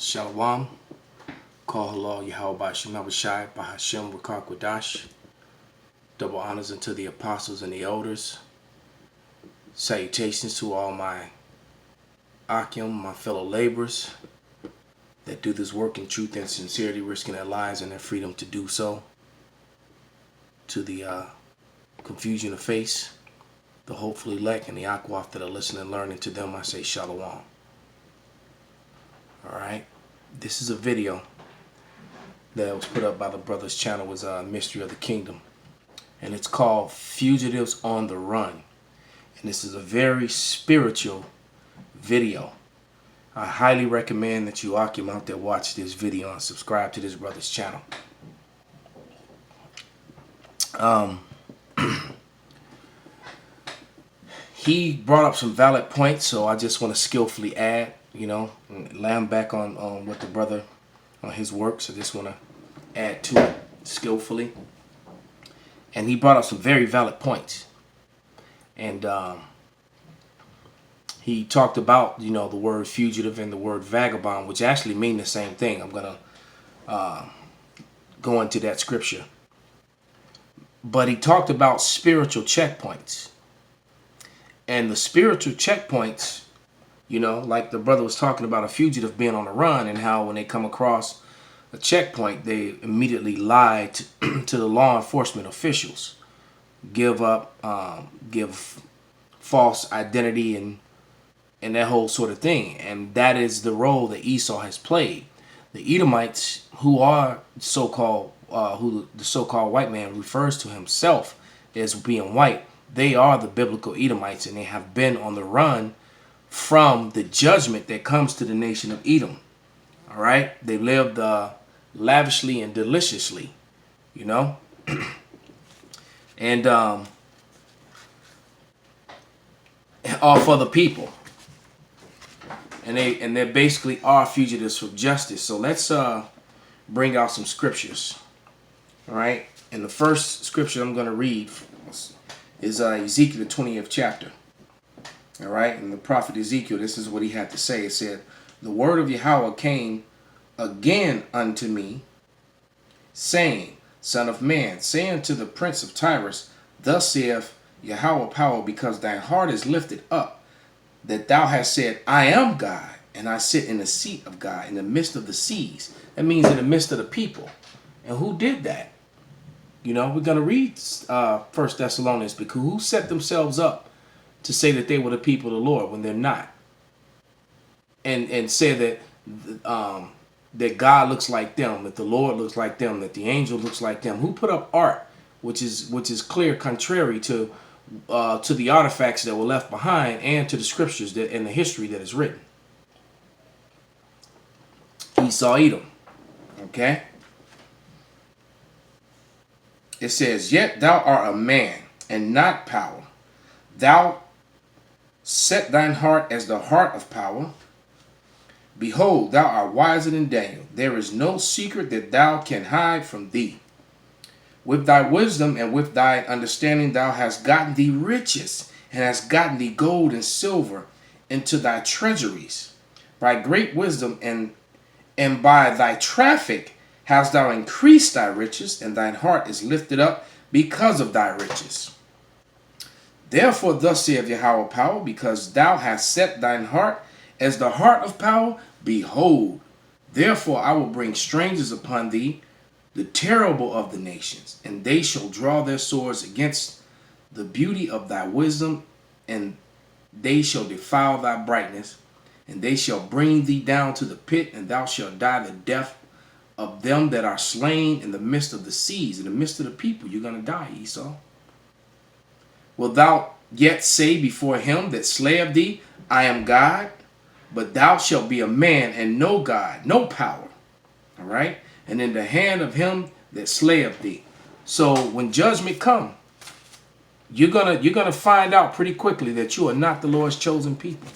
Shalom. Call halal Yahweh Shemabashai Bahashem Rakak Wadash. Double honors unto the apostles and the elders. Salutations to all my Akim, my fellow laborers that do this work in truth and sincerity, risking their lives and their freedom to do so. To the confusion of face, the hopefully elect, and the Akwaf that are listening and learning, to them I say Shalom. Alright, this is a video that was put up by the brother's channel. Was Mystery of the Kingdom, and it's called Fugitives on the Run. And this is a very spiritual video. I highly recommend that you Akim out there watch this video and subscribe to this brother's channel. He brought up some valid points, so I just want to skillfully add, land back on what the brother, on his works. I just want to add to it skillfully. And he brought up some very valid points. And he talked about, the word fugitive and the word vagabond, which actually mean the same thing. I'm going to go into that scripture. But he talked about spiritual checkpoints. And the spiritual checkpoints, like the brother was talking about a fugitive being on the run, and how when they come across a checkpoint, they immediately lie to the law enforcement officials, give false identity and that whole sort of thing. And that is the role that Esau has played. The Edomites, who are so-called, who the so-called white man refers to himself as being white, they are the biblical Edomites, and they have been on the run from the judgment that comes to the nation of Edom. All right, they lived lavishly and deliciously, and all for the people, and they basically are fugitives from justice. So let's bring out some scriptures. All right, and the first scripture I'm going to read is Ezekiel, the 20th chapter. All right, and the prophet Ezekiel, this is what he had to say. It said, "The word of Yahweh came again unto me, saying, Son of man, say unto the prince of Tyrus, Thus saith Yahweh power, because thine heart is lifted up, that thou hast said, I am God, and I sit in the seat of God, in the midst of the seas." That means in the midst of the people. And who did that? We're going to read 1 Thessalonians, because who set themselves up to say that they were the people of the Lord when they're not? And say that that God looks like them, that the Lord looks like them, that the angel looks like them. Who put up art which is clear contrary to the artifacts that were left behind, and to the scriptures that and the history that is written? Esau, Edom. Okay? It says, "Yet thou art a man, and not power. Thou set thine heart as the heart of power. Behold, thou art wiser than Daniel. There is no secret that thou can hide from thee. With thy wisdom and with thy understanding thou hast gotten thee riches, and hast gotten thee gold and silver into thy treasuries. By great wisdom and by thy traffic hast thou increased thy riches, and thine heart is lifted up because of thy riches. Therefore thus saith Yahweh power, because thou hast set thine heart as the heart of power, behold, therefore I will bring strangers upon thee, the terrible of the nations, and they shall draw their swords against the beauty of thy wisdom, and they shall defile thy brightness, and they shall bring thee down to the pit, and thou shalt die the death of them that are slain in the midst of the seas." In the midst of the people, you're going to die, Esau. "Wilt thou yet say before him that slayeth thee, I am God? But thou shalt be a man, and no God, no power. All right? And in the hand of him that slayeth thee." So when judgment come, you're gonna find out pretty quickly that you are not the Lord's chosen people.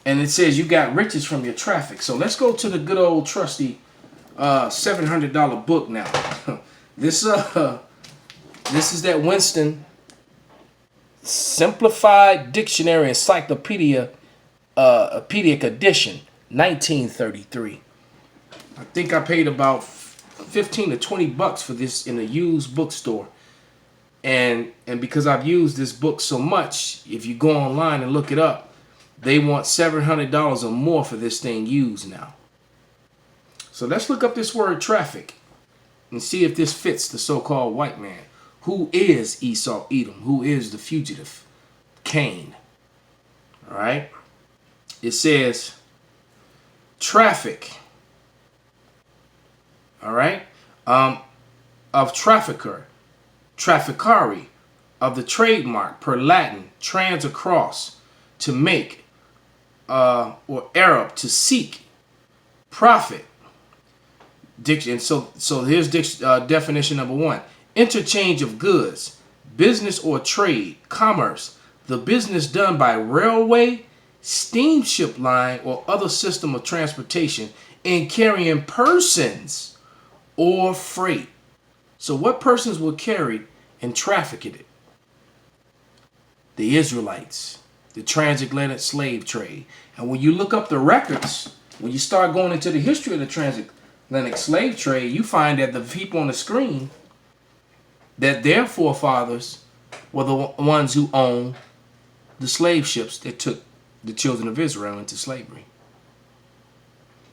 And it says you got riches from your traffic. So let's go to the good old trusty $700 book now. This is that Winston Simplified Dictionary Encyclopedia Pedic Edition, 1933. I think I paid about 15 to 20 bucks for this in a used bookstore. And because I've used this book so much, if you go online and look it up, they want $700 or more for this thing used now. So let's look up this word traffic and see if this fits the so-called white man. Who is Esau, Edom? Who is the fugitive? Cain. All right. It says traffic. All right. Of trafficker, trafficari, of the trademark per Latin, trans across, to make, or Arab, to seek, profit. Diction. So here's definition number 1. Interchange of goods, business or trade, commerce, the business done by railway, steamship line, or other system of transportation in carrying persons or freight. So what persons were carried and trafficked it? The Israelites, the transatlantic slave trade. And when you look up the records, when you start going into the history of the transatlantic slave trade, you find that the people on the screen, that their forefathers were the ones who owned the slave ships that took the children of Israel into slavery.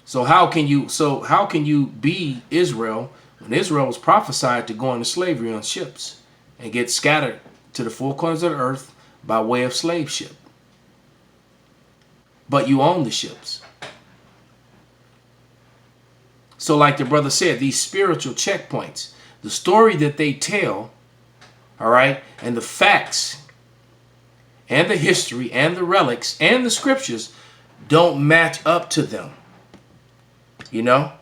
So how can you be Israel when Israel was prophesied to go into slavery on ships and get scattered to the four corners of the earth by way of slave ship? But you own the ships. So like the brother said, these spiritual checkpoints, the story that they tell, all right, and the facts and the history and the relics and the scriptures don't match up to them. You know?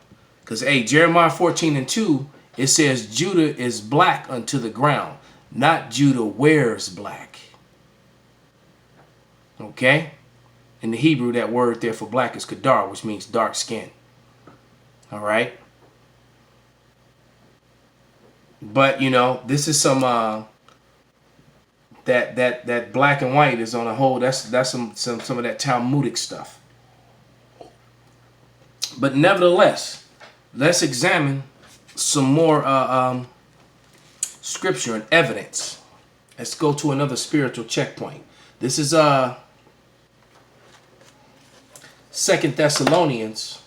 Because, hey, Jeremiah 14:2, it says Judah is black unto the ground, not Judah wears black. Okay? In the Hebrew, that word there for black is kadar, which means dark skin. All right? But, you know, this is some that black and white is on a whole, that's some of that Talmudic stuff. But nevertheless, let's examine some more scripture and evidence. Let's go to another spiritual checkpoint. This is 2 Thessalonians.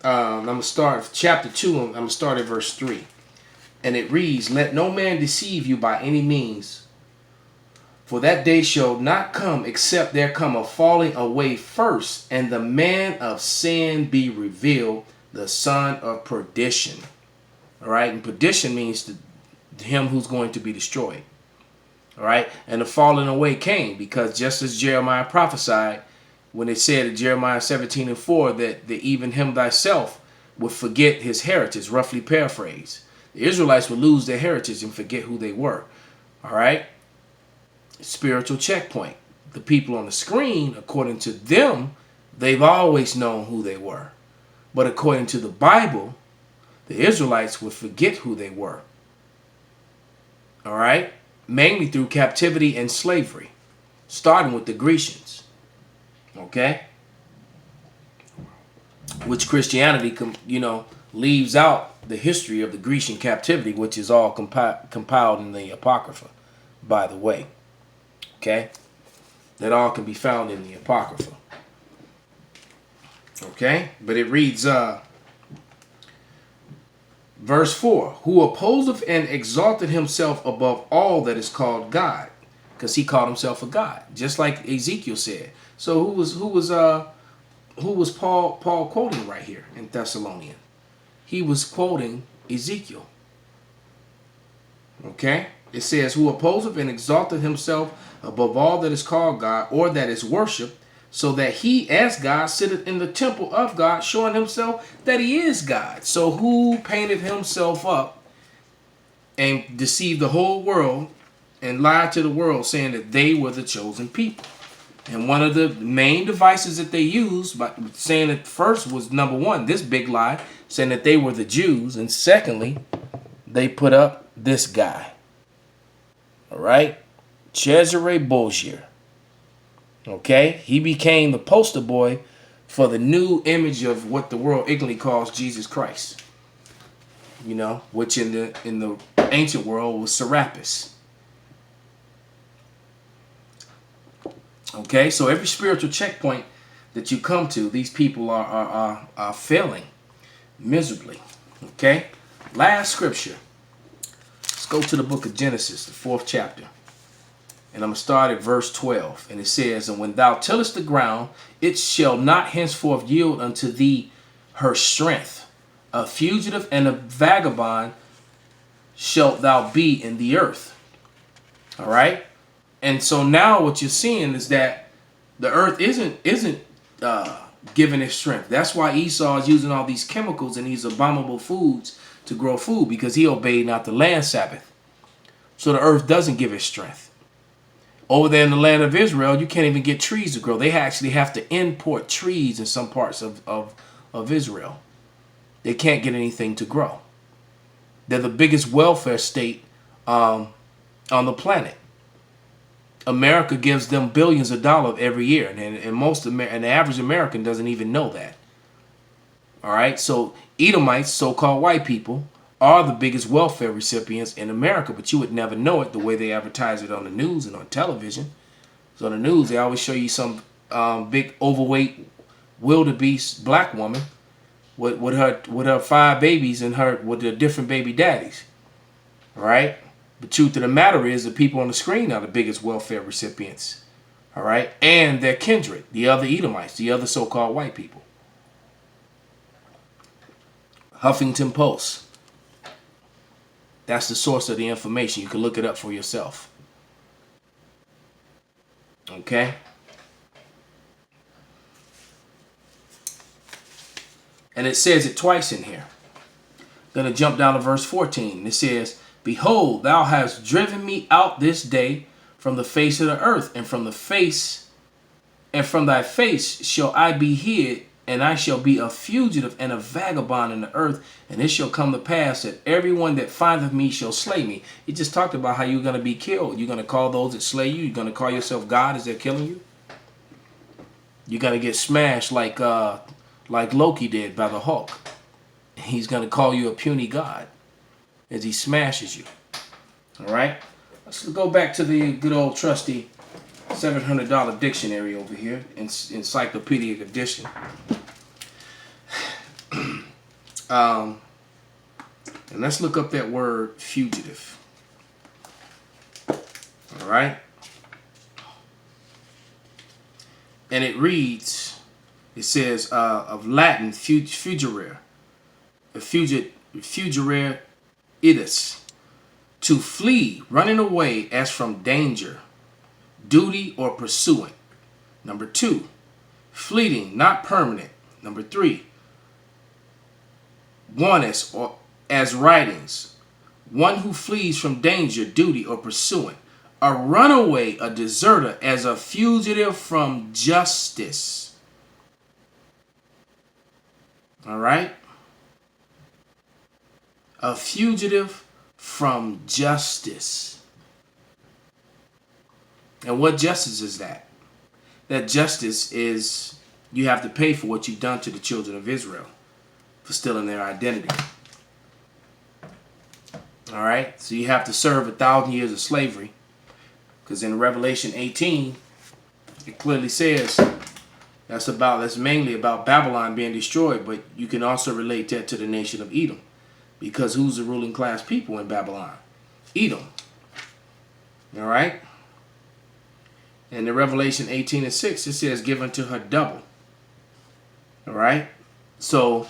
I'm going to start chapter 2. I'm going to start at verse 3. And it reads, "Let no man deceive you by any means, for that day shall not come except there come a falling away first, and the man of sin be revealed, the son of perdition." All right, and perdition means him who's going to be destroyed. All right, and the falling away came because just as Jeremiah prophesied, when it said in Jeremiah 17:4 that even him thyself would forget his heritage, roughly paraphrase. The Israelites would lose their heritage and forget who they were. All right? Spiritual checkpoint. The people on the screen, according to them, they've always known who they were. But according to the Bible, the Israelites would forget who they were. All right? Mainly through captivity and slavery, starting with the Grecians. Okay? Which Christianity, leaves out the history of the Grecian captivity, which is all compiled in the Apocrypha, by the way. Okay? That all can be found in the Apocrypha. Okay? But it reads, verse 4, "Who opposeth and exalted himself above all that is called God," because he called himself a God, just like Ezekiel said. So who was Paul quoting right here in Thessalonian? He was quoting Ezekiel. Okay? It says, "Who opposeth and exalted himself above all that is called God, or that is worshipped, so that he as God sitteth in the temple of God, showing himself that he is God." So who painted himself up and deceived the whole world and lied to the world, saying that they were the chosen people? And one of the main devices that they used, by saying that first was, number one, this big lie, saying that they were the Jews. And secondly, they put up this guy. All right? Cesare Borgia. Okay? He became the poster boy for the new image of what the world ignorantly calls Jesus Christ. You know, which in the ancient world was Serapis. Okay, so every spiritual checkpoint that you come to, these people are failing miserably. Okay, last scripture. Let's go to the book of Genesis, the 4th chapter. And I'm going to start at verse 12. And it says, "And when thou tillest the ground, it shall not henceforth yield unto thee her strength. A fugitive and a vagabond shalt thou be in the earth." All right. And so now what you're seeing is that the earth isn't giving its strength. That's why Esau is using all these chemicals and these abominable foods to grow food, because he obeyed not the land Sabbath. So the earth doesn't give its strength. Over there in the land of Israel, you can't even get trees to grow. They actually have to import trees in some parts of Israel. They can't get anything to grow. They're the biggest welfare state on the planet. America gives them billions of dollars every year, and the average American doesn't even know that. All right, so Edomites, so-called white people, are the biggest welfare recipients in America, but you would never know it the way they advertise it on the news and on television. So on the news, they always show you some big overweight wildebeest black woman with her 5 babies and with the different baby daddies. All right. The truth of the matter is the people on the screen are the biggest welfare recipients. All right. And their kindred, the other Edomites, the other so-called white people. Huffington Post. That's the source of the information. You can look it up for yourself. Okay. And it says it twice in here. Going to jump down to verse 14. It says, "Behold, thou hast driven me out this day from the face of the earth, and from thy face shall I be hid, and I shall be a fugitive and a vagabond in the earth, and it shall come to pass that everyone that findeth me shall slay me." He just talked about how you're going to be killed. You're going to call those that slay you. You're going to call yourself God as they're killing you. You're going to get smashed like Loki did by the Hulk. He's going to call you a puny god as he smashes you. All right? Let's go back to the good old trusty $700 dictionary over here, encyclopedic edition. And let's look up that word fugitive. All right? And it reads, it says, of Latin, fugere, fugere idus, to flee, running away as from danger, duty, or pursuant. Number 2, fleeting, not permanent. Number 3, one as writings, one who flees from danger, duty, or pursuant. A runaway, a deserter, as a fugitive from justice. All right? A fugitive from justice. And what justice is that? That justice is you have to pay for what you've done to the children of Israel for stealing their identity. All right? So you have to serve 1,000 years of slavery, because in Revelation 18, it clearly says that's mainly about Babylon being destroyed, but you can also relate that to the nation of Edom, because who's the ruling class people in Babylon? Edom. All right? And in Revelation 18:6, it says, "Give unto her double." All right? So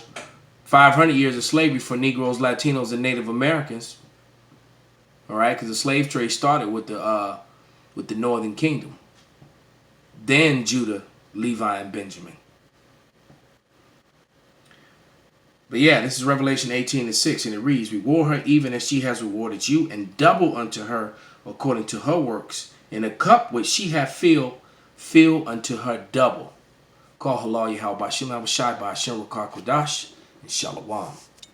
500 years of slavery for Negroes, Latinos, and Native Americans. All right? Because the slave trade started with the Northern Kingdom. Then Judah, Levi, and Benjamin. But yeah, this is Revelation 18:6, and it reads, "Reward her even as she has rewarded you, and double unto her according to her works. In a cup which she hath filled, fill unto her double." Call halal Yahweh Bashim Abashai Bashim Rakar Kodash and Shalom.